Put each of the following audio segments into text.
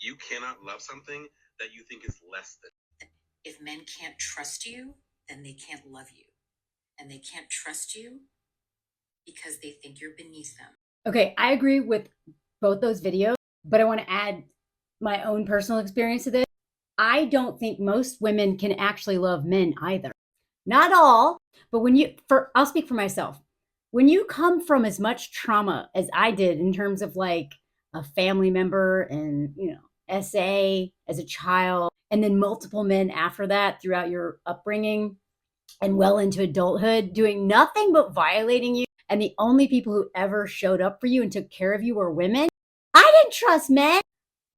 You cannot love something that you think is less than. If men can't trust you, then they can't love you. And they can't trust you because they think you're beneath them. Okay, I agree with both those videos, but I want to add my own personal experience to this. I don't think most women can actually love men either. Not all, but I'll speak for myself. When you come from as much trauma as I did in terms of like a family member and, SA as a child, and then multiple men after that throughout your upbringing and well into adulthood, doing nothing but violating you, and the only people who ever showed up for you and took care of you were women, I didn't trust men.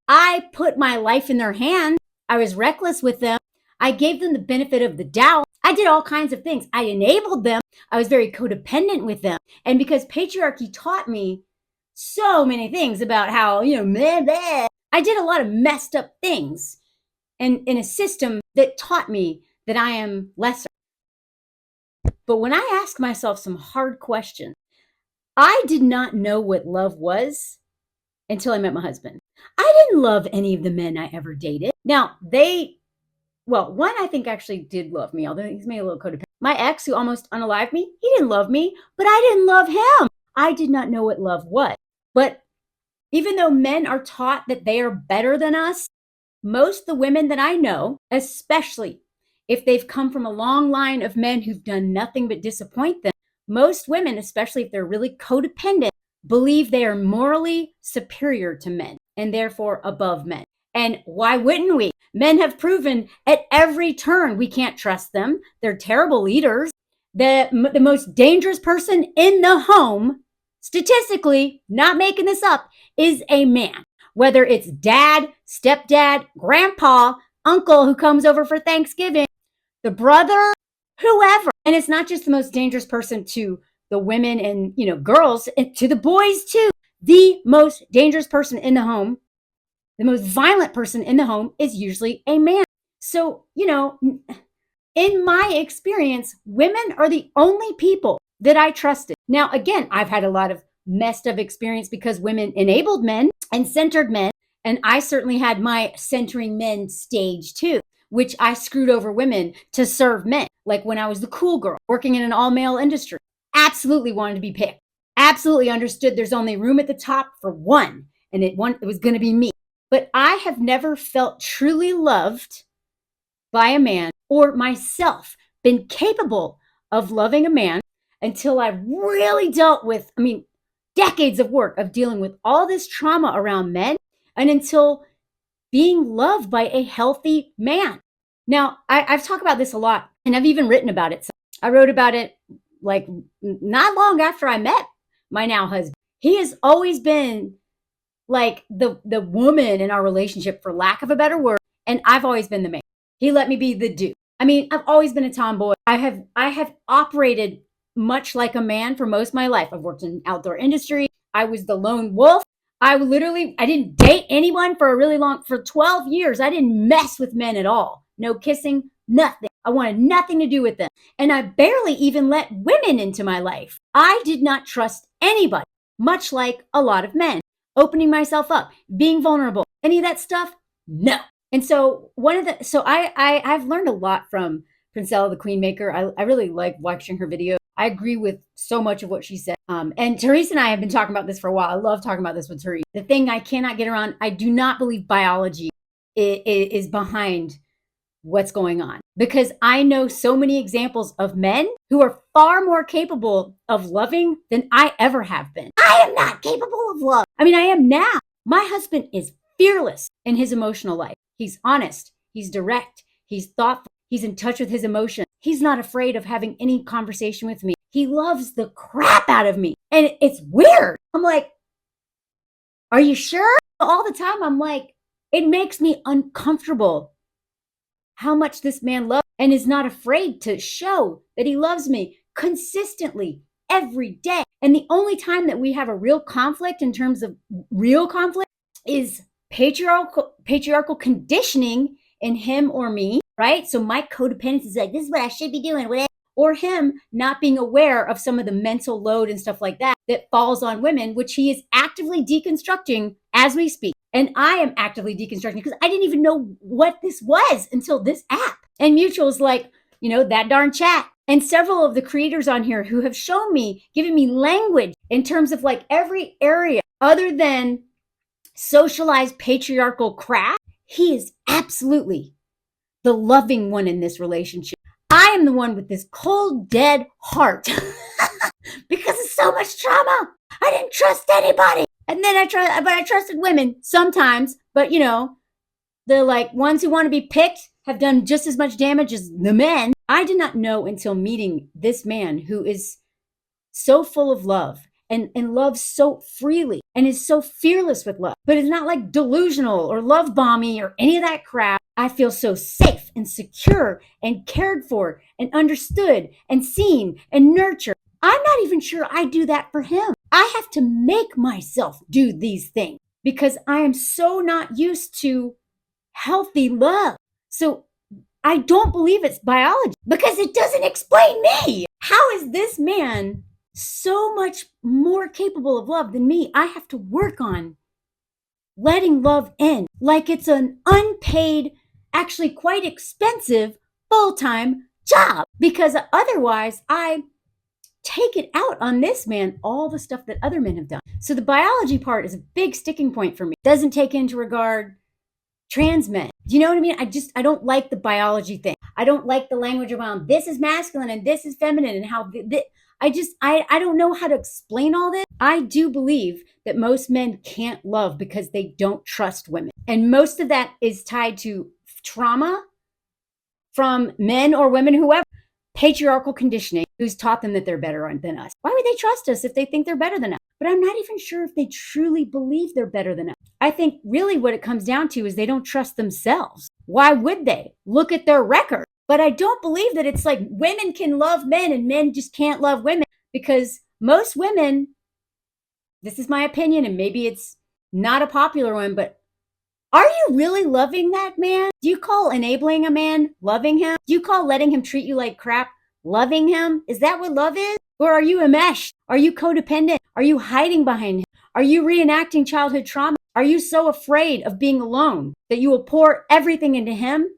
I put my life in their hands. I was reckless with them. I gave them the benefit of the doubt. I did all kinds of things. I enabled them. I was very codependent with them. And because patriarchy taught me so many things about how, blah, I did a lot of messed up things and in a system that taught me that I am lesser. But when I ask myself some hard questions, I did not know what love was until I met my husband. I didn't love any of the men I ever dated. Now, one I think actually did love me, although he's made a little codependent. My ex, who almost unalived me, he didn't love me, but I didn't love him. I did not know what love was. But even though men are taught that they are better than us, most of the women that I know, especially if they've come from a long line of men who've done nothing but disappoint them, most women, especially if they're really codependent, believe they are morally superior to men and therefore above men. And why wouldn't we? Men have proven at every turn we can't trust them. They're terrible leaders. The most dangerous person in the home, statistically, not making this up, is a man. Whether it's dad, stepdad, grandpa, uncle who comes over for Thanksgiving, the brother, whoever. And it's not just the most dangerous person to the women and, girls, to the boys too. The most dangerous person in the home, the most violent person in the home is usually a man. So, in my experience, women are the only people that I trusted. Now, again, I've had a lot of messed up experience because women enabled men and centered men. And I certainly had my centering men stage too, which I screwed over women to serve men. Like when I was the cool girl working in an all-male industry, absolutely wanted to be picked. Absolutely understood there's only room at the top for one, and it was going to be me. But I have never felt truly loved by a man or myself been capable of loving a man until I really dealt with, decades of work of dealing with all this trauma around men, and until being loved by a healthy man. Now, I've talked about this a lot, and I've even written about it. So I wrote about it like not long after I met my now husband. He has always been like the woman in our relationship, for lack of a better word, and I've always been the man. He let me be the dude. I've always been a tomboy. I have operated much like a man for most of my life. I've worked in outdoor industry. I was the lone wolf. I didn't date anyone for 12 years. I didn't mess with men at all. No kissing, nothing. I wanted nothing to do with them. And I barely even let women into my life. I did not trust anybody, much like a lot of men. Opening myself up, being vulnerable, any of that stuff, no. And so I've learned a lot from Princella, the Queen Maker. I really like watching her videos. I agree with so much of what she said. And Therese and I have been talking about this for a while. I love talking about this with Therese. The thing I cannot get around, I do not believe biology is behind what's going on, because I know so many examples of men who are far more capable of loving than I ever have been. I am not capable of love. I am now. My husband is fearless in his emotional life. He's honest. He's direct. He's thoughtful. He's in touch with his emotions. He's not afraid of having any conversation with me. He loves the crap out of me. And it's weird. I'm like, are you sure? All the time, I'm like, it makes me uncomfortable how much this man loves and is not afraid to show that he loves me consistently every day. And the only time that we have a real conflict, in terms of real conflict, is patriarchal conditioning in him or me, right? So my codependency is like, this is what I should be doing, whatever. Or him not being aware of some of the mental load and stuff like that falls on women, which he is actively deconstructing as we speak. And I am actively deconstructing because I didn't even know what this was until this app. And Mutual's like, you know, that darn chat. And several of the creators on here who have shown me, given me language in terms of like every area other than socialized patriarchal crap, he is absolutely the loving one in this relationship. I am the one with this cold, dead heart because of so much trauma. I didn't trust anybody. And then I trusted women sometimes, but you know, the like ones who want to be picked have done just as much damage as the men. I did not know until meeting this man who is so full of love and loves so freely and is so fearless with love, but is not like delusional or love bomby or any of that crap. I feel so safe and secure and cared for and understood and seen and nurtured. I'm not even sure I do that for him. I have to make myself do these things because I am so not used to healthy love. So I don't believe it's biology because it doesn't explain me. How is this man so much more capable of love than me? I have to work on letting love in like it's an unpaid, actually quite expensive full-time job, because otherwise I take it out on this man, all the stuff that other men have done. So the biology part is a big sticking point for me. It doesn't take into regard trans men. Do you know what I mean? I don't like the biology thing. I don't like the language around this is masculine and this is feminine and how I don't know how to explain all this. I do believe that most men can't love because they don't trust women. And most of that is tied to trauma from men or women, whoever. Patriarchal conditioning, who's taught them that they're better than us. Why would they trust us if they think they're better than us? But I'm not even sure if they truly believe they're better than us. I think really what it comes down to is they don't trust themselves. Why would they? Look at their record. But I don't believe that it's like women can love men and men just can't love women, because most women, this is my opinion, and maybe it's not a popular one, but are you really loving that man? Do you call enabling a man loving him? Do you call letting him treat you like crap loving him? Is that what love is? Or are you enmeshed? Are you codependent? Are you hiding behind him? Are you reenacting childhood trauma? Are you so afraid of being alone that you will pour everything into him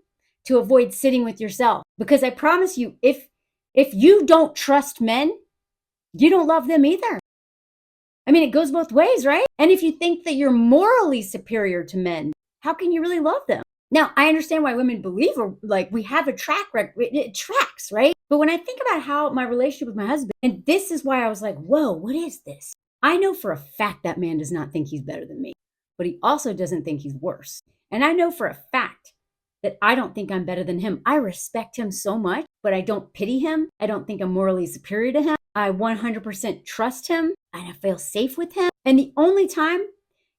to avoid sitting with yourself? Because I promise you, if you don't trust men, you don't love them either. I mean, it goes both ways, right? And if you think that you're morally superior to men, how can you really love them? Now, I understand why women believe, or like we have a track record, it tracks, right? But when I think about how my relationship with my husband, and this is why I was like, whoa, what is this? I know for a fact that man does not think he's better than me, but he also doesn't think he's worse. And I know for a fact that I don't think I'm better than him. I respect him so much, but I don't pity him. I don't think I'm morally superior to him. I 100% trust him and I feel safe with him. And the only time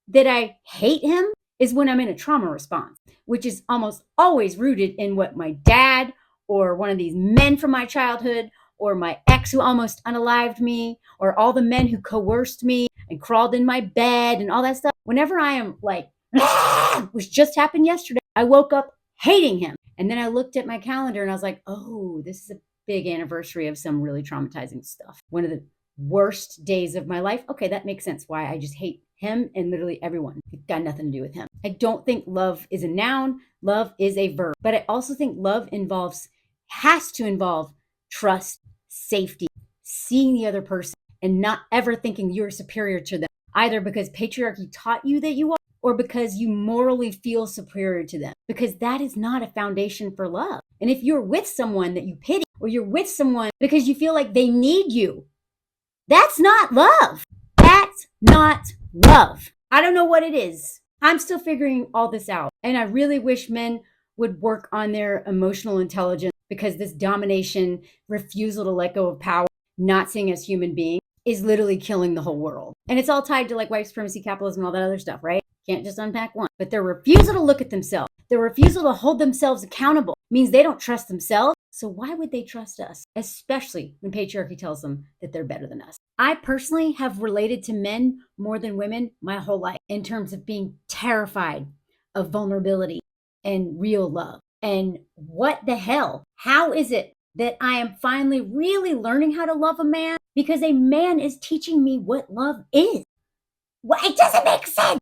that I hate him is when I'm in a trauma response, which is almost always rooted in what my dad or one of these men from my childhood or my ex who almost unalived me or all the men who coerced me and crawled in my bed and all that stuff. Whenever I am like, which just happened yesterday, I woke up hating him. And then I looked at my calendar and I was like, oh, this is a big anniversary of some really traumatizing stuff. One of the worst days of my life. Okay, that makes sense why I just hate him and literally everyone. It's got nothing to do with him. I don't think love is a noun. Love is a verb. But I also think love has to involve trust, safety, seeing the other person and not ever thinking you're superior to them, either because patriarchy taught you that you are or because you morally feel superior to them, because that is not a foundation for love. And if you're with someone that you pity or you're with someone because you feel like they need you, that's not love. That's not love. I don't know what it is. I'm still figuring all this out. And I really wish men would work on their emotional intelligence, because this domination, refusal to let go of power, not seeing as human beings is literally killing the whole world. And it's all tied to like white supremacy, capitalism, and all that other stuff, right? Can't just unpack one. But their refusal to look at themselves, their refusal to hold themselves accountable means they don't trust themselves. So why would they trust us? Especially when patriarchy tells them that they're better than us. I personally have related to men more than women my whole life in terms of being terrified of vulnerability and real love. And what the hell? How is it that I am finally really learning how to love a man? Because a man is teaching me what love is. Well, it doesn't make sense.